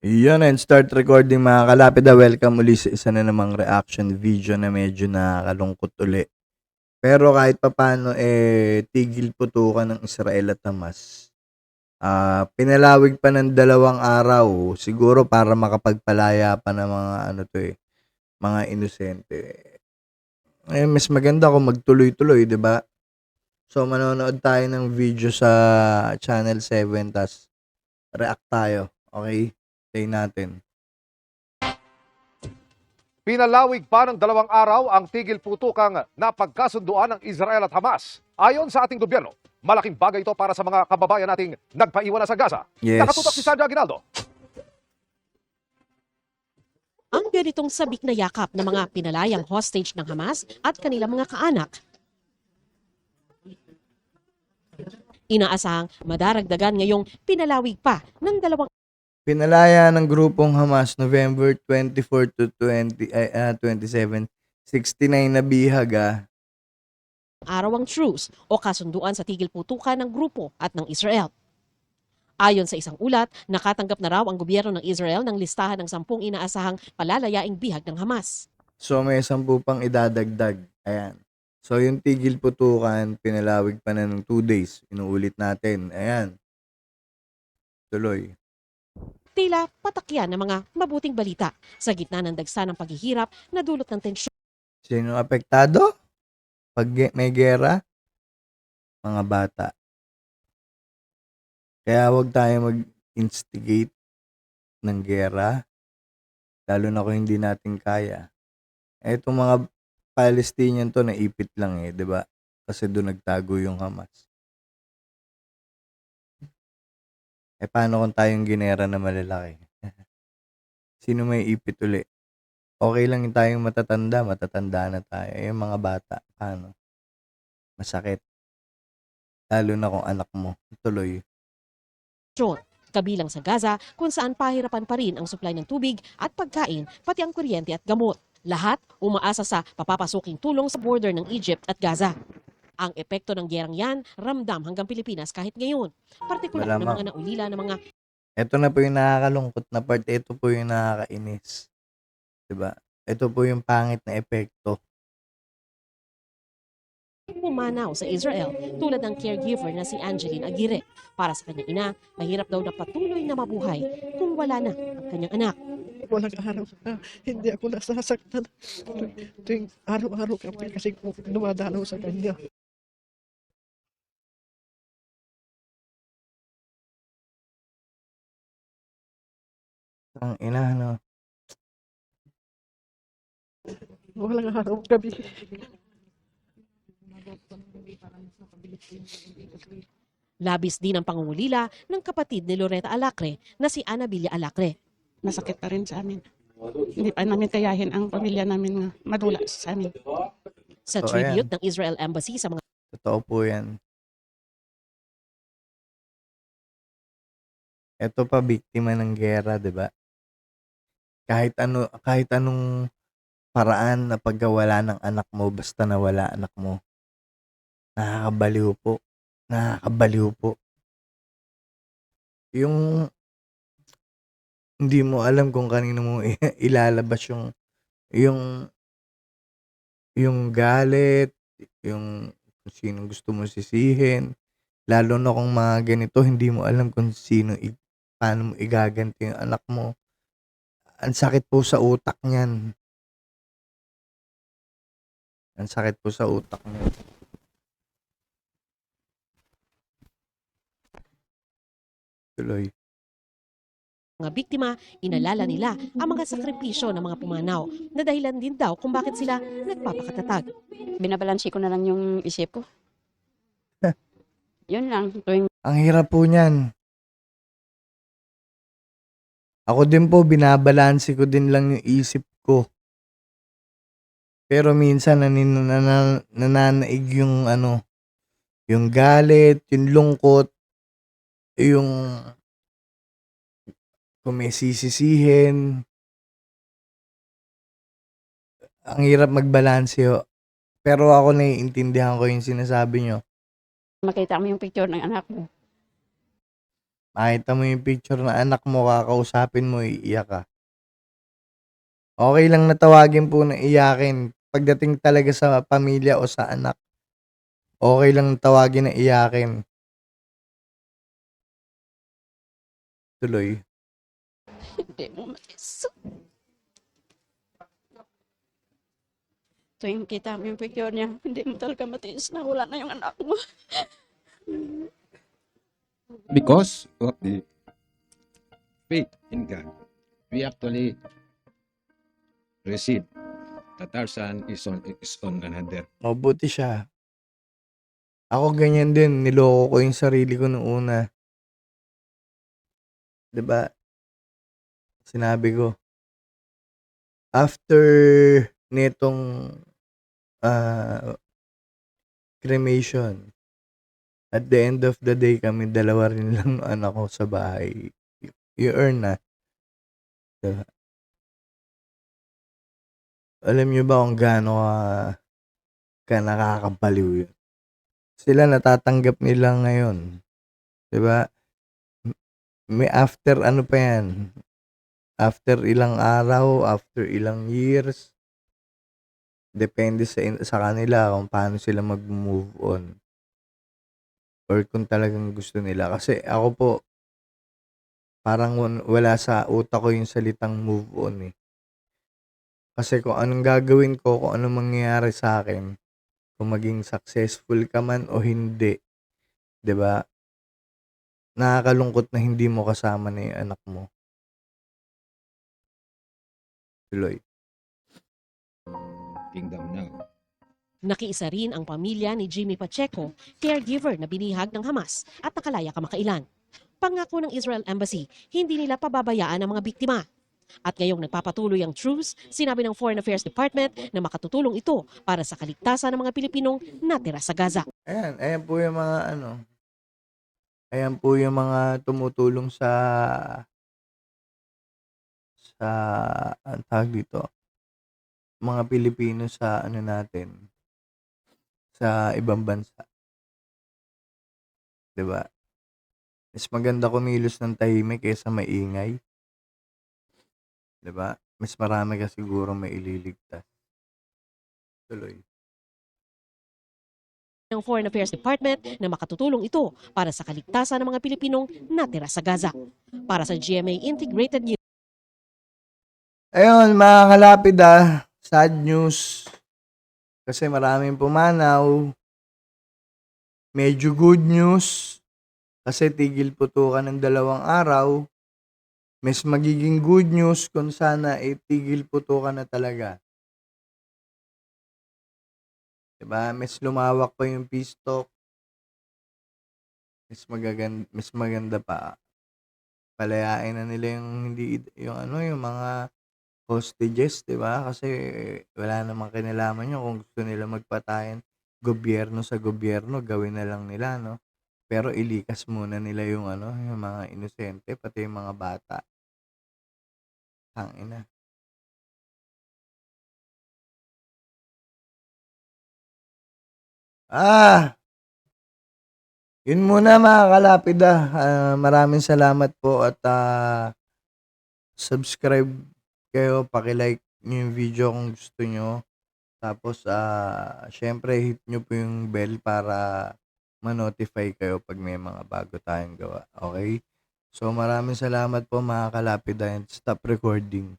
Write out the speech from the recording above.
Yun and start recording mga kalapida. Welcome uli sa isa na namang reaction video na medyo nakakalungkot uli. Pero kahit papano tigil putukan ng Israel at Hamas. Pinalawig pa ng 2 araw siguro para makapagpalaya pa ng mga mga inosente. Mas maganda kung magtuloy-tuloy, 'di ba? So manonood tayo ng video sa Channel 7 tas react tayo. Okay? Play natin. Pinalawig pa ng 2 araw ang tigil putukang napagkasunduan ng Israel at Hamas. Ayon sa ating gobyerno, malaking bagay ito para sa mga kababayan nating nagpaiwan sa Gaza. Yes. Nakatutok si Sandra Aguinaldo. Ang ganitong sabik na yakap ng mga pinalayang hostage ng Hamas at kanilang mga kaanak. Inaasahang madaragdagan ngayong pinalawig pa ng 2 Pinalaya ng grupong Hamas November 24 to 27, 69 na bihag. araw ang truce o kasunduan sa tigil putukan ng grupo at ng Israel. Ayon sa isang ulat, nakatanggap na raw ang gobyerno ng Israel ng listahan ng 10 inaasahang palalayaing bihag ng Hamas. So may 10 pang idadagdag. Ayan. So yung tigil putukan, pinalawig pa na ng 2 days. Inuulit natin. Ayan. Tuloy. Tila patakyan ng mga mabuting balita sa gitna ng dagsa ng paghihirap na dulot ng tensyon. Sino apektado? Pag may gera? Mga bata. Kaya wag tayo mag-instigate ng gera. Lalo na kung hindi natin kaya. Etong mga Palestinian to naipit lang di ba? Kasi doon nagtago yung Hamas. Paano kung tayong ginera na malalaki? Sino may ipit uli? Okay lang yung tayong matatanda na tayo. Yung mga bata, paano? Masakit. Lalo na kung anak mo. Tuloy. Kabilang sa Gaza kung saan pahirapan pa rin ang supply ng tubig at pagkain, pati ang kuryente at gamot. Lahat umaasa sa papapasuking tulong sa border ng Egypt at Gaza. Ang epekto ng gerang yan, ramdam hanggang Pilipinas kahit ngayon. Partikular na Malamang. mga naulila ng mga Ito na po yung nakakalungkot na part. Ito po yung nakakainis. Diba? Ito po yung pangit na epekto. pumanaw sa Israel tulad ng caregiver na si Angeline Aguirre. Para sa kanyang ina, mahirap daw na patuloy na mabuhay kung wala na ang kanyang anak. Walang araw na hindi ako nasasaktan. Tuwing araw-araw kami kasi dumadalaw sa kanya. Ang ina, no? Walang araw gabi. Labis din ang pangungulila ng kapatid ni Loretta Alacre na si Anabilia Alacre. Masakit pa rin sa amin. Hindi pa namin kayahin ang pamilya namin na madula sa amin. Sa So, tribute ayan. ng Israel Embassy sa mga Totoo po yan. Ito pa biktima ng gera, di ba? Kahit anong paraan na pagkawala ng anak mo, basta nawala anak mo. Nakakabaliw po. Nakakabaliw po. Yung hindi mo alam kung kanino mo ilalabas yung galit, yung kung sino gusto mo sisihin. Lalo na kung mga ganito, hindi mo alam kung paano mo igaganti yung anak mo. Ang sakit po sa utak niyan. Ang sakit po sa utak niyan. Tuloy. mga biktima, inalala nila ang mga sakripisyo ng mga pumanaw na dahilan din daw kung bakit sila nagpapakatatag. Binabalansi ko na lang yung isip ko. Yun lang. Tuwing Ang hirap po niyan. Ako din po, binabalansi ko din lang yung isip ko. Pero minsan nananaig yung yung galit, yung lungkot, yung kung may sisisihin. Ang hirap magbalanse ho. Pero ako naiintindihan ko yung sinasabi nyo. makita mo yung picture ng anak mo, Makita mo yung picture ng anak mo, kakausapin mo, iiyak ka. Okay lang na tawagin po na iyakin. Pagdating talaga sa pamilya o sa anak, okay lang na tawagin na iyakin. Tuloy. Hindi mo matiis. Tuwing kita mo yung picture niya, hindi mo talaga matiis na wala na yung anak mo. Because of the faith in God, we actually receive that our son is on another. Mabuti siya. Ako ganyan din, niloko ko yung sarili ko nung una. 'Di ba? Sinabi ko, after nitong cremation, at the end of the day kami dalawa rin lang ng anak ko sa bahay. You earn na. 'Di ba? Alam niyo ba kung gaano ka nakakabaliw yun? Sila natatanggap nila ngayon. 'Di ba? May after ano pa yan? After ilang araw, after ilang years, depende sa kanila kung paano sila mag-move on. Or kung talagang gusto nila. Kasi ako po, parang wala sa utak ko yung salitang move on eh. Kasi kung anong gagawin ko, kung anong mangyayari sa akin, kung maging successful ka man o hindi, 'di ba? Nakakalungkot na hindi mo kasama na yung anak mo. Tuloy. Kingdom now. Nakiisa rin ang pamilya ni Jimmy Pacheco, caregiver na binihag ng Hamas at nakalaya kamakailan. Pangako ng Israel Embassy, hindi nila pababayaan ang mga biktima. At ngayong nagpapatuloy ang truce, sinabi ng Foreign Affairs Department na makatutulong ito para sa kaligtasan ng mga Pilipinong natira sa Gaza. Ayan po yung mga ayan po yung mga tumutulong sa anong tawag dito, mga Pilipino sa ano natin, sa ibang bansa. 'Di ba? Mas maganda kumilos ng tahimik kaysa maingay. 'Di ba? Mas marami ka sigurong maililigtas. Tuloy. Ng Foreign Affairs Department na makatutulong ito para sa kaligtasan ng mga Pilipinong natira sa Gaza. Para sa GMA Integrated News. Ayun, mga kalapid sad news. Kasi maraming pumanaw. Medyo good news. Kasi tigil putukan ng 2 araw. Mas magiging good news kung sana tigil putukan na talaga. 'Di ba? Mas lumawak pa yung peace talk. Mas maganda pa. Palayain na nila yung yung mga hostages, 'di ba? Kasi wala namang kinalaman yun kung gusto nila magpatayan gobyerno sa gobyerno, gawin na lang nila, no? Pero ilikas muna nila yung yung mga inosente, pati yung mga bata. Tangina. Yun muna mga kalapid maraming salamat po at subscribe kayo, paki-like nyo yung video kung gusto nyo. Tapos syempre hit nyo po yung bell para ma-notify kayo pag may mga bago tayong gawa. Okay? So maraming salamat po mga kalapid and stop recording.